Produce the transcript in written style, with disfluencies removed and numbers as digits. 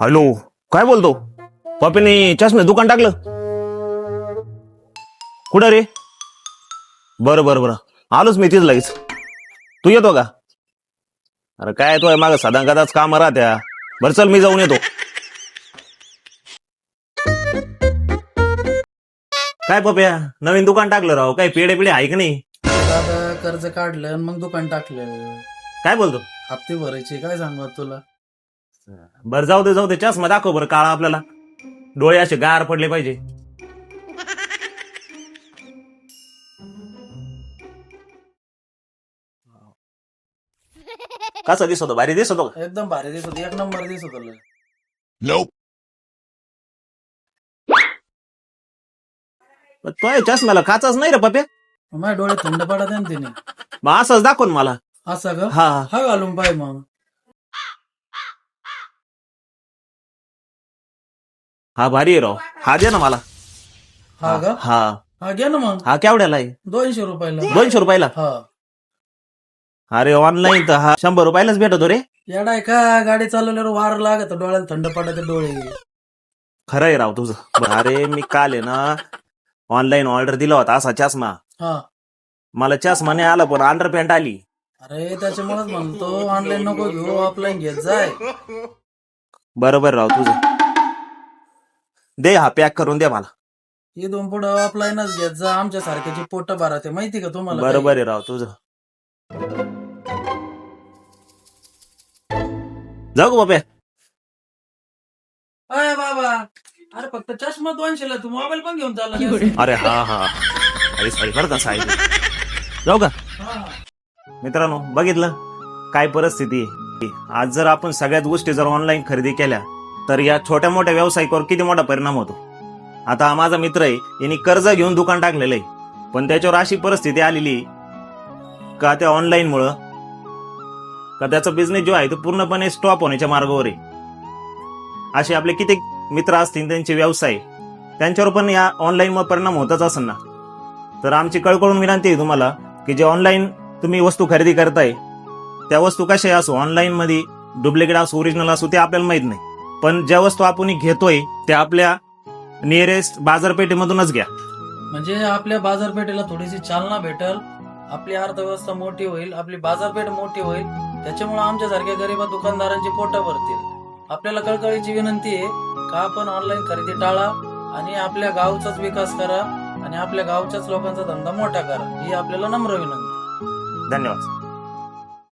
Hello, काय बोलतो? पप्पीने चष्मे दुकान टाकलं? कुठं रे? बरं बरं बरं, आलोच मी तीच लगेच. तू येतो का? अरे काय येतोय, माग सदा कदाच काम राहत्या. बरं चल, मी जाऊन येतो. काय पप्या, नवीन दुकान टाकलं राव? काय पेढे पिढे आहे का नाही? दादा कर्ज काढलं आणि मग दुकान टाकलं. काय बोलतो? हप्ते भरायचे, काय सांगू आता तुला. बरं जाऊ दे, चष्मा दाखव बरं काळा आपल्याला. डोळे असे गार पडले पाहिजे. कसा दिसतो? भारी दिसतो का? एकदम भारी दिसत, एक नंबर दिसत तुला. तो चष्म्याला काचाच नाही रे पप्या. माझ्या डोळे थंड पडत आहे ना तिने. मग असंच दाखव ना मला. असं का? हा हा घालून पाय मग. हा भारी आहे राव. हा दे ना मला. हा का? हा हा घ्या ना मग. हा केवढ्याला आहे? 200 रुपयाला. 200 रुपयाला? हा. अरे ऑनलाईन तर हा 100 रुपयालाच भेटतो रे. येडाय का? गाडी चालवल्यावर वार लागत, डोळ्याला थंड पडत डोळे. खरं आहे राव तुझं. अरे मी काल आहे ना ऑनलाईन ऑर्डर दिला होता असा चष्मा. हा. मला चष्मा नाही आला, पण अंडरपॅन्ट आली. अरे त्याच्यामुळेच म्हणतो ऑनलाईन नको घेऊ, ऑफलाईन घेत जाय. बरोबर राव तुझं. दे, हा पॅक करून दे मला. इथून पुढे ऑफलाईनच घेत जा. आमच्या सारख्याची पोट भरते, माहिती का तुम्हाला? बरोबर आहे राव तुझं. जाऊ का बाप्या? अय बाबा, अरे फक्त चष्मा 200 ला, तू मोबाईल पण घेऊन चालला. अरे हा हा, अरे सॉरी बरं का साहेब. जाऊ का? मित्रांनो, बघितलं काय परिस्थिती आहे. आज जर आपण सगळ्याच गोष्टी जर ऑनलाईन खरेदी केल्या तर या छोट्या मोठ्या व्यावसायिकावर किती मोठा परिणाम होतो. आता हा माझा मित्र आहे, यांनी कर्ज घेऊन दुकान टाकलेलं आहे, पण त्याच्यावर अशी परिस्थिती आलेली का त्या ऑनलाईन मुळे का त्याचा बिझनेस जो आहे तो पूर्णपणे स्टॉप होण्याच्या मार्गावर आहे. असे आपले किती मित्र असतील त्यांचे व्यवसाय, त्यांच्यावर पण या ऑनलाईन परिणाम होतच असेल ना. तर आमची कळकळून विनंती आहे तुम्हाला की जे ऑनलाईन तुम्ही वस्तू खरेदी करताय त्या वस्तू कशा असो, ऑनलाईन मध्ये डुप्लिकेट असो ओरिजिनल असो ते आपल्याला माहित नाही, पण ज्या वस्तू आपण घेतोय त्या आपल्या नियरेस्ट बाजारपेठेमधूनच घ्या. म्हणजे आपल्या बाजारपेठेला थोडीशी चालना भेटल, आपली अर्थव्यवस्था मोठी होईल, आपली बाजारपेठ मोठी होईल. त्याच्यामुळे आमच्यासारख्या गरीब दुकानदारांची पोटं भरतील. आपल्याला कळकळीची विनंती आहे का आपण ऑनलाईन खरेदी टाळा आणि आपल्या गावचाच विकास करा आणि आपल्या गावच्याच लोकांचा धंदा मोठा करा, ही आपल्याला नम्र विनंती. धन्यवाद.